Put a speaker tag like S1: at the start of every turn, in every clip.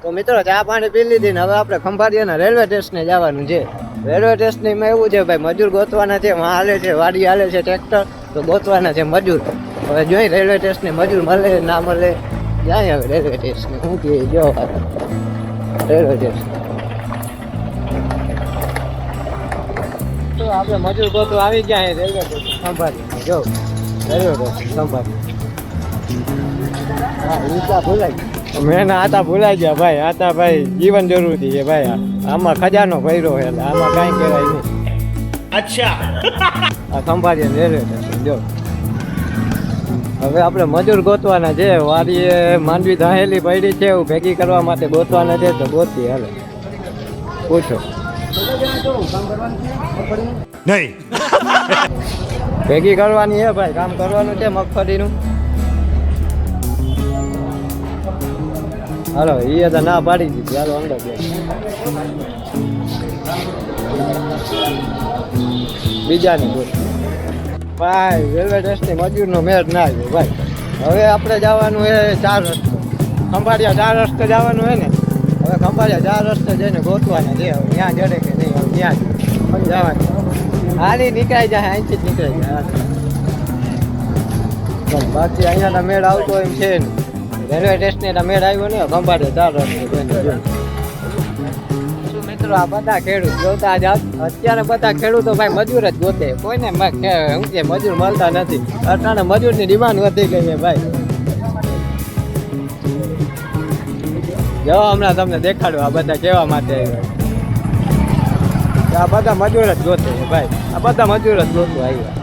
S1: તો મિત્રો ચા પાણી પી લીધી ને હવે આપણે ખંભાળિયાના રેલવે સ્ટેશને જવાનું છે. રેલવે સ્ટેશનમાં એવું છે ભાઈ, મજૂર ગોતવાના છે. હાલે છે વાડી, હાલે છે ટ્રેક્ટર, તો ગોતવાના છે મજૂર. હવે જોઈ રેલવે સ્ટેશને મજૂર મળે ના મળે, જાય હવે રેલવે સ્ટેશને. શું કે જો રેલવે સ્ટેશન તો આપણે મજૂર ગોતવા આવી ગયા રેલવે સ્ટેશન ખંભાળિયા. જો રેલવે સ્ટેશન ખંભાળિયા. હા ઈચ્છા ભૂલાઈ મેં આતા ભૂલાઈ ગયા ભાઈ. આતા ભાઈ જીવન જરૂરી છે ભાઈ. આમાં ખજાનો ભર્યો છે એટલે આમાં કાંઈ કહેવાય નહીં. અચ્છા આ ખંભાળિયા રેલવે સ્ટેશન જો. હવે આપણે મજૂર ગોતવાના છે. વાડીએ માંડવી ધાહેલી પડી છે, એવું ભેગી કરવા માટે ગોતવાના છે. તો ગોતી હાલે પૂછો નહીં. ભેગી કરવાની છે ભાઈ, કામ કરવાનું છે મગફળીનું. હાલો એ તો ના પાડી દીધી. હાલો અંદર બીજાની બોલ ભાઈ. રેલવે સ્ટેશનની મજૂરનો મેળ ના આવ્યો ભાઈ. હવે આપણે જવાનું છે 4 રસ્તે. ખંભાળિયા 4 રસ્તે જવાનું છે ને. હવે ખંભાળિયા 4 રસ્તે જઈને ગોતવાના છે. હવે ત્યાં જડે કે નહીં, હવે ત્યાં જવાનું. હાલી નીકળી જાય, અહીંથી જ નીકળી જાય. બાકી અહીંયાના મેળ આવતો એમ છે ને. રેલવે સ્ટેશને મેળ આવ્યો ને ખંભાળિયા 4 રસ્તે. મિત્રો આ બધા ખેડૂત જોતા જ અત્યારે બધા ખેડૂતો ભાઈ મજૂર જ ગોતે. કોઈને શું કે મજૂર મળતા નથી. અટાણે મજૂરની ડિમાન્ડ વધી ગઈ છે ભાઈ. જો હમણાં તમને દેખાડું આ બધા કેવા માટે આવ્યા. આ બધા મજૂર જ ગોતે છે ભાઈ. આ બધા મજૂર જ ગોતવા આવ્યા.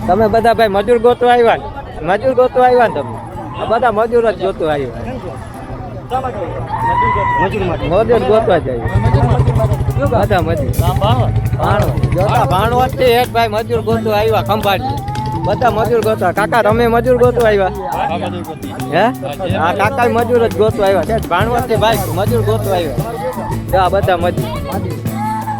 S1: તમે બધા ભાઈ મજૂર ગોતવા આવ્યા ને? મજૂર ગોતવા આવ્યા ને તમે? આ બધા મજૂર જ ગોતવા આવ્યા. મજૂર ગોતવા જાય બધા મજૂર. ભાણવત થી એક ભાઈ મજૂર ગોતવા આવ્યા ખંભાળી. બધા મજૂર ગોતવા. કાકા તમે મજૂર ગોતવા આવ્યા? હે હા કાકા મજૂર જ ગોતવા આવ્યા. ભાણવત થી ભાઈ મજૂર ગોતવા આવ્યા. આ બધા મજૂર,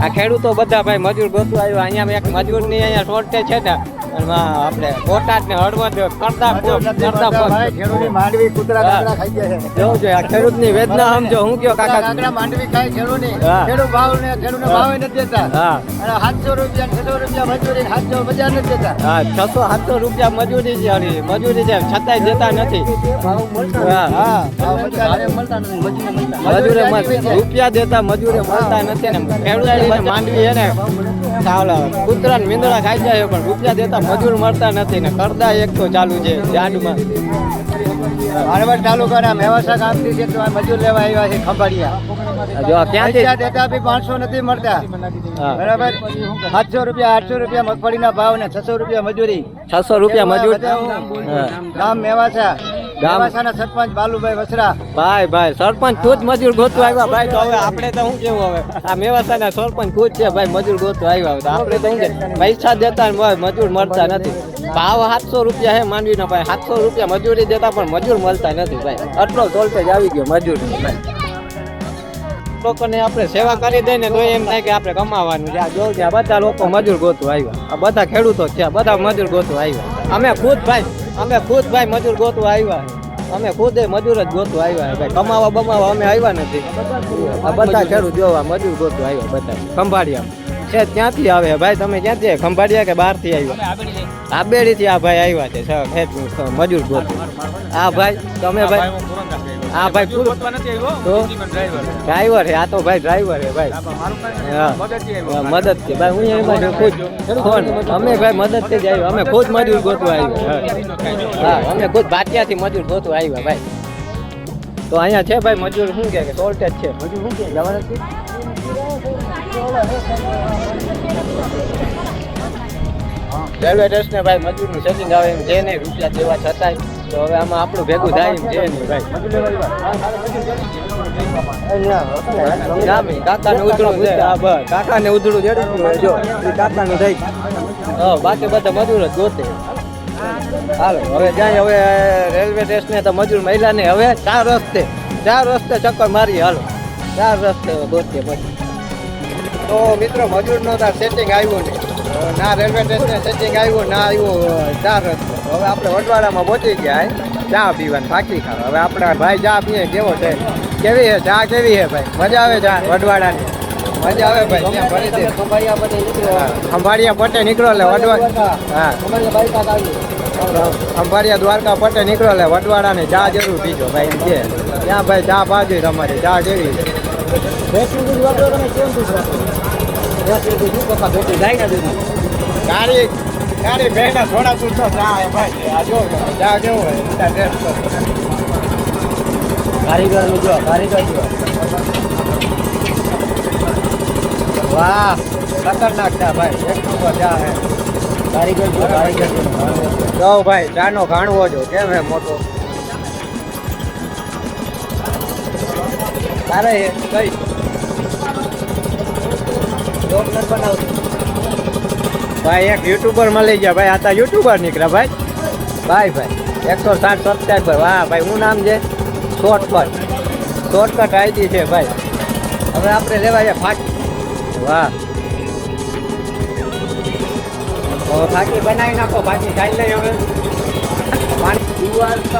S1: આ ખેડૂતો બધા ભાઈ મજૂર ગોતવા આવ્યા. અહીંયા એક મજૂરની અહીંયા શોર્ટેજ છે ને. આપણે બોટાદ ને હળવદ કરતા માંડવી કૂતરા કાકડા ખાઈ ગયા છે. જોવું જોઈએ આ ખેડૂત ની વેદના સમજો. હું કયો કાકા કાકડા માંડવી ખાય ખેડૂત ની. ખેડૂત ભાવ ને ખેડૂત ભાવ નથી દેતા. હા 700 રૂપિયા 600 રૂપિયા મજૂરી 700 બજાર નથી દેતા. હા 600-700 રૂપિયા મજૂરી છે. મજૂરી છે છતાંય દેતા નથી. મજૂરે રૂપિયા દેતા મજૂરે મળતા નથી ને. ખેડૂત માંડવી હે ને કૂતરા ને મીંદડા ખાઈ જાય પણ રૂપિયા દેતા મજૂર મળતા નથી ને. કરદા એક તો ચાલુ છે ઝાડમાં. હળવદ તાલુકાના મેવાસા ગામથી છે તો મજૂર લેવા આવ્યા છે ખંભાળિયા. જો ક્યાંથી દેતા બી 500 નથી મળતા. બરાબર 700 રૂપિયા 800 રૂપિયા મગફળીના ભાવ ને 600 રૂપિયા મજૂરી. 600 રૂપિયા મજૂર. ગામ મેવાસા. મેવાસાના સરપંચ બાલુભાઈ વસરા. ભાઈ સરપંચ ખુદ મજૂર ગોતવા આવ્યા ભાઈ. તો હવે આપણે તો શું કેવું, હવે આ મેવાસાના સરપંચ ખુદ છે ભાઈ મજૂર ગોતવા આવ્યા. તો આપણે તો શું કે પૈસા દેતા મજૂર મળતા નથી. ભાવ 700 રૂપિયા હે માંડવીના ભાઈ. 700 રૂપિયા મજૂરી દેતા પણ મજૂર મળતા નથી ભાઈ. આટલો વોલ્ટેજ આવી ગયો મજૂર ભાઈ. લોકોને આપણે સેવા કરી દઈએ ને તો એમ થાય કે આપણે કમાવાનું છે. જો આ બધા લોકો મજૂર ગોતવા આવ્યા. આ બધા ખેડૂતો છે, બધા મજૂર ગોતવા આવ્યા. અમે ખુદ ભાઈ મજૂર ગોતવા આવ્યા. અમે ખુદ મજૂર જ ગોતવા આવ્યા ભાઈ. કમાવા બમાવા અમે આવ્યા નથી. આ બધા ખેડૂત જોવા મજૂર ગોતવા આવ્યા બધા ખંભાળિયા છે. ક્યાંથી આવે ભાઈ તમે? ક્યાંથી ખંભાળિયા કે બહારથી આવ્યા? આબેડી થી આ ભાઈ આવ્યા છે મજૂર ગોતવા. આ ભાઈ તમે ભાઈ હા ભાઈ ડ્રાઈવર હે. આ તો ભાઈ ડ્રાઈવર હે ભાઈ. મદદ છે ભાઈ. હું એમાં ખુદ અમે ભાઈ મદદ થી જ આવ્યા. અમે ખુદ મજૂર ગોતવા આવ્યા. હા અમે ખુદ ભાટિયાથી મજૂર ગોતવા આવ્યા ભાઈ. તો અહીંયા છે ભાઈ મજૂર. શું કે શોર્ટેજ છે મજૂર. શું કે જવાના છે રેલવે સ્ટેશને ભાઈ મજૂરનું સેટિંગ આવે એમ છે નહીં. રૂપિયા દેવા છતાંય. તો હવે આમાં આપણું ભેગું થાય એમ છે નહીં ભાઈ. કાકાને ઉધડું જડું જો કાકાનું થઈ. બાકી બધા મજૂર જ ગોતે. હાલો હવે જાય. હવે રેલવે સ્ટેશને તો મજૂર મહિલા ને હવે 4 રસ્તે ચક્કર મારી. હાલો 4 રસ્તે ગોતે મજૂર. તો મિત્રો મજૂરનો સેટિંગ આવ્યું નહીં. ના રેલવે સ્ટેશને સેટિંગ આવ્યું ના આવ્યું 4 રસ્તે. હવે આપણે વડવાડામાં પહોંચી ગયા ચા પીવાની ફાંકી ખાવા. હવે આપણા ભાઈ ચા પીએ કેવો છે કેવી છે ચા કેવી છે ભાઈ મજા આવે ચા વડવાડાની મજા આવે ભાઈ ત્યાં ફરી દે ખંભાળિયા પટે નીકળો એટલે વડવા હા ખંભાળિયા દ્વારકા પટે નીકળો એટલે વડવાડાની ચા જરૂર પીજો ભાઈ એમ છે ત્યાં ભાઈ ચા પાજી તમારી ચા કેવી છે ગાડી ગાડી બેઠા થોડા પૂરતો ચા હે ભાઈ આ જો ચા કેવો હોય કારીગર નું જો કારીગર જો વાહ ખતરનાક ચા ભાઈ એક નંબર ચા હે કારીગર જો ભાઈ ચાનો ઘાણવો જો કેમ હે મોટો તારે કઈ ભાઈ એક યુટ્યુબર મળી ગયા ભાઈ આ તો યુટ્યુબર નીકળ્યા ભાઈ ભાઈ 160 સબસ્ક્રાઈબર વાહ ભાઈ શું નામ છે શોર્ટકટ આઈડી છે ભાઈ હવે આપણે લેવા છે ફાકી વાહ હવે ફાકી બનાવી નાખો ફાકી ખાઈ લઈ હવે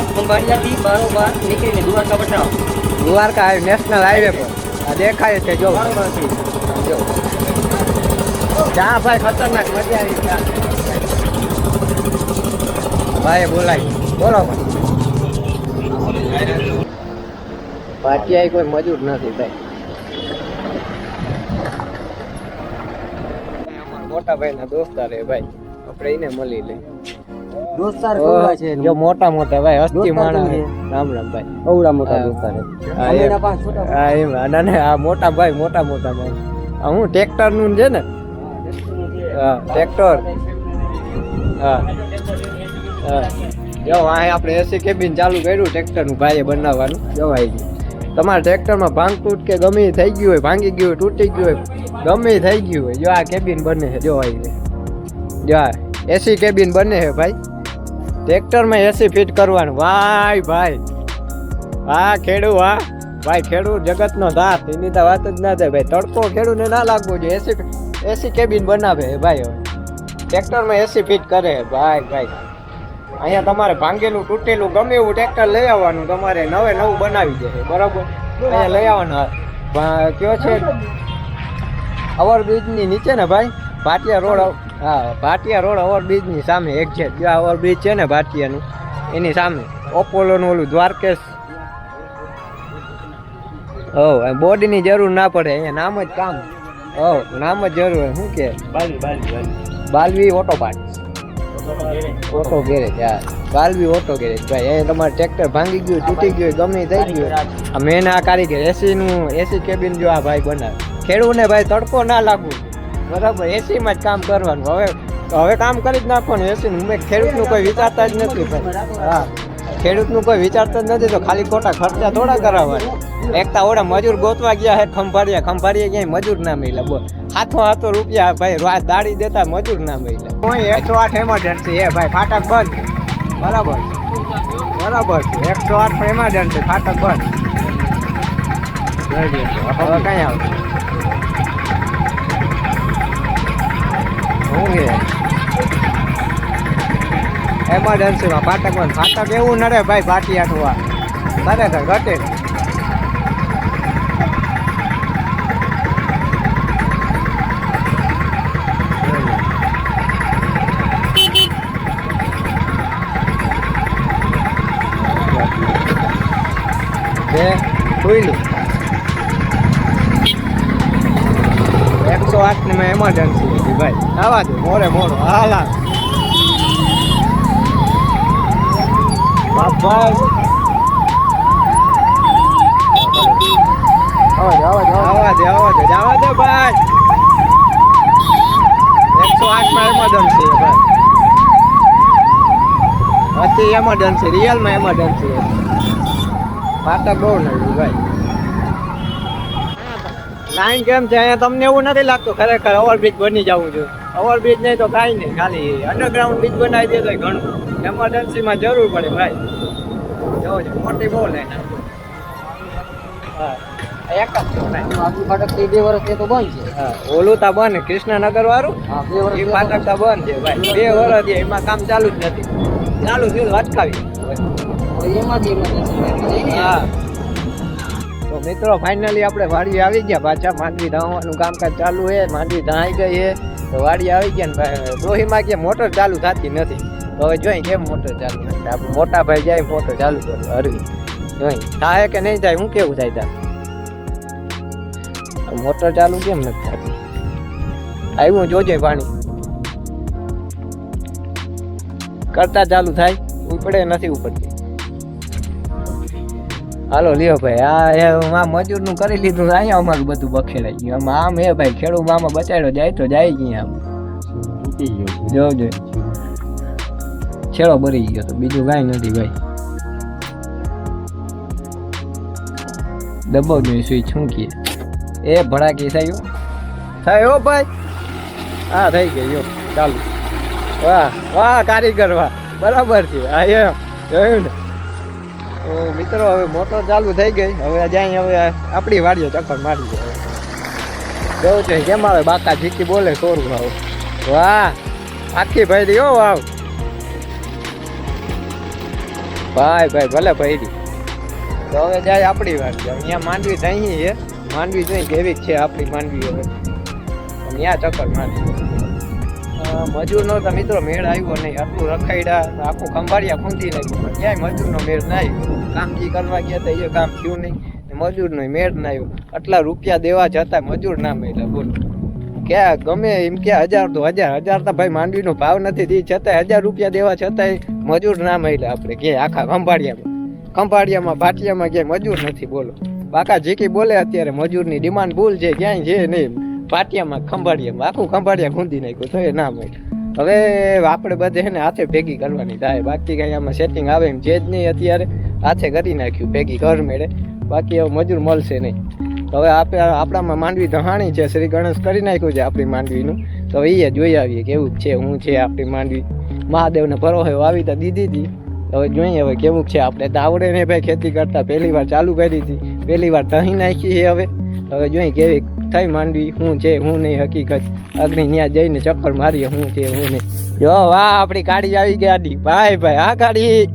S1: ખંભાળિયાથી બરોબર નીકળીને દ્વારકા બતાવો દ્વારકા નેશનલ હાઈવે પર આ દેખાય છે જો ચા ભાઈ ખતરનાક મજા આવી ચા ભાઈ બોલાય બોલો પાટિયા કોઈ મજૂર નથી ભાઈ મોટા ભાઈ ના દોસ્તાર હે ભાઈ આપણે એને મળી લે દોસ્તાર કોવા છે જો મોટા મોટા ભાઈ હસ્તી માણા રામ રામ ભાઈ ઓવડા મોટા દોસ્તાર હા એમ અને આ મોટા ભાઈ મોટા ભાઈ આ હું ટ્રેક્ટર નું છે ને હા ટ્રેક્ટર હા હા જો આ આપણે એસી કેબિન ચાલુ કર્યું ટ્રેક્ટર નું ભાઈએ બનાવવાનું જો આવી ગયું તમારા ટ્રેક્ટરમાં ભાંગ તૂટ કે ગમે થઈ ગયું હોય ભાંગી ગયું હોય તૂટી ગયું હોય ગમે થઈ ગયું હોય જો આ કેબિન બને છે જો આવી જો એસી કેબિન બને છે ભાઈ ટ્રેક્ટરમાં એસી ફિટ કરવાનું ભાઈ હા ખેડૂત હા ભાઈ ખેડૂત જગતનો દાસ એની તો વાત જ ના થાય ભાઈ તડકો ખેડૂતને ના લાગવો જોઈએ એસી કેબિન બનાવે ભાઈ હવે ટ્રેક્ટરમાં એસી ફિટ કરે ભાઈ અહીંયા તમારે ભાંગેલું તૂટેલું ગમે એવું ટ્રેક્ટર લઈ આવવાનું તમારે નવું બનાવી દે બરાબર અહીંયા લઈ આવવાનું કયો છે ઓવરબ્રિજની નીચે ને ભાઈ ભાટિયા રોડ હા ભાટિયા રોડ ઓવરબ્રિજની સામે એક્ઝેક્ટ જો ઓવરબ્રિજ છે ને ભાટિયાનું એની સામે ઓપોલોનું ઓલું દ્વારકેશ બોડીની જરૂર ના પડે અહીંયા નામ જ કામ નામ જ જરૂર હોય શું કે Balvi auto part auto garage હા બાલવી ઓટો ગેરેજ ભાઈ અહીંયા તમારે ટ્રેક્ટર ભાંગી ગયું તૂટી ગયું ગમે થઈ ગયું આ મેન આ કારીગર એસી કેબિન જો આ ભાઈ બનાવે ખેડૂતને ભાઈ તડકો ના લાગવું બરાબર એસીમાં જ કામ કરવાનું હવે કામ કરી જ નાખવાનું એસીનું મેં ખેડૂતનું કોઈ વિચારતા જ નથી ભાઈ હા ખેડૂતનું કોઈ વિચારતા જ નથી તો ખાલી ખોટા ખર્ચા થોડા કરાવવાના એકતા ઓડા મજૂર ગોતવા ગયા હે ખંભાળિયા ક્યાંય મજૂર ના મળ્યા બોલ હાથો રૂપિયા ભાઈ દાડી દેતા મજૂર ના મળ્યા કોઈ 108 એમરજન્સી હે ભાઈ ફાટક બંધ બરાબર 108 એમરજન્સી ફાટક બંધ હવે કઈ આવે એમરજન્સીમાં ફાટક એવું નડે ભાઈ ભાટિયાનું આ ખરેખર ઘટે ખુલ્લી 108 ની એમરજન્સી હતી ભાઈ આવા દે મોડો હાલા ભાઈ આવા દે જવા દે ભાઈ 108 માં એમરજન્સી ભાઈ હતી એમરજન્સી રિયલમાં એમરજન્સી ફાટક બહુ નડ્યું ભાઈ લાઈન કેમ છે અહીંયા તમને એવું નથી લાગતું ખરેખર ઓવરબ્રિજ બની જવું જોઈએ ઓવરબ્રિજ નહીં તો કાંઈ નહીં ખાલી અંડરગ્રાઉન્ડ બ્રિજ બનાવી દે તો ઘણું એમરજન્સીમાં જરૂર પડે ભાઈ જવો છે મોટી બહુ લાઈન હા એક જ ફાટક 2 વર્ષ તો બંધ છે હા ઓલું તા બંધ કૃષ્ણનગર વાળું એ ફાટક તા બંધ છે ભાઈ 2 વર્ષ એમાં કામ ચાલુ જ નથી ચાલુ થયું અટકાવી એમાં હા તો મિત્રો ફાઇનલી આપણે વાડી આવી ગયા પાછા. માંડવી ધાવવાનું કામકાજ ચાલુ છે. માંડવી ધાઈ ગઈ છે તો વાડી આવી ગયા ને દોહીમાં કે મોટર ચાલુ થતી નથી. તો હવે જોઈ કેમ મોટર ચાલુ નથી. આપણે મોટા ભાઈ જાય મોટર ચાલુ કરો હરવી જોઈ થાય કે નહીં થાય. હું કેવું થાય તાર મોટર ચાલુ કેમ નથી થતી? આવ્યું જોજે પાણી કરતા ચાલુ થાય. ઉપડે નથી ઉપડતી. હાલો લ્યો ભાઈ આ મજૂરનું કરી લીધું. અહીંયા અમારું બધું બખેડાઈ ગયું. આમ એ ભાઈ ખેડૂત આમાં બચાડ્યો જાય તો જાય ગઈ. આમ જોજો છેડો ભરી ગયો તો બીજું કાંઈ નથી ભાઈ. દબાવ જોઈએ સ્વિચ શું કીએ એ ભડાકી થયું થયો ભાઈ. હા થઈ ગયો ચાલુ. વાહ વાહ કારીગર વાહ બરાબર છે. હા એમ જોયું ને. તો મિત્રો હવે મોટર ચાલુ થઈ ગઈ. હવે જાય હવે આપણી વાડીએ ચક્કર મારી જાય. જોઉં છે કેમ આવે બાકા જીકી બોલે સોરું આવ. વાહ આખી ભાઈ દી હો વાવ ભાઈ ભાઈ ભલે ભાઈ. તો હવે જાય આપણી વાડી. અહીંયા માંડવી થઈ છે. માંડવી જોઈ કેવી છે આપણી માંડવી. હવે ત્યાં ચક્કર મારી. મજૂરનો તો મિત્રો મેળ આવ્યો નહીં. આટલું રખાયડા આખું ખંભાળિયા ખૂંદી નાખ્યું પણ ક્યાંય મજૂરનો મેળ ના આવ્યો. કામ જે કરવા ગયા હતા એ કામ થયું નહીં. મજૂરનો મેળ ના આવ્યો. આટલા રૂપિયા દેવા જતા મજૂર ના મળ્યા. બોલો ક્યાં ગમે એમ કે 1000 તો 1000 તો ભાઈ માંડવીનો ભાવ નથી તે છતાંય 1000 રૂપિયા દેવા છતાંય મજૂર ના મળ્યા. આપણે ક્યાંય આખા ખંભાળિયામાં ભાટિયામાં ક્યાંય મજૂર નથી. બોલો બાકા જીકી બોલે અત્યારે મજૂરની ડિમાન્ડ ભૂલ છે. ક્યાંય છે નહીં. પાટિયામાં ખંભાળિયામાં આખું ખંભાળિયા ખૂંદી નાખ્યું તો એ ના મળે. હવે આપણે બધે છે ને હાથે ભેગી કરવાની થાય. બાકી કંઈ આમાં સેટિંગ આવે એમ છે જ નહીં. અત્યારે હાથે કરી નાખ્યું ભેગી ઘર મેળે. બાકી હવે મજૂર મળશે નહીં. હવે આપણામાં માંડવી ધહાણી છે. શ્રી ગણેશ કરી નાખ્યું છે આપણી માંડવીનું. તો એ જોઈ આવીએ કેવું છે હું છે આપણી માંડવી. મહાદેવને ભરોસે વાવી તો દીધી હતી. હવે જોઈએ હવે કેવું છે. આપણે તો આવડે ને ભાઈ ખેતી કરતા. પહેલી વાર ચાલુ કરી હતી. પહેલી વાર ધહી નાખી છે. હવે જોઈએ કેવી થઈ માંડવી શું છે હું નહીં. હકીકત અગ્નિ ત્યાં જઈને ચક્કર મારીએ શું છે હું નહીં. જો વાહ આપણી ગાડી આવી ગઈ આડી ભાઈ ભાઈ. આ ગાડી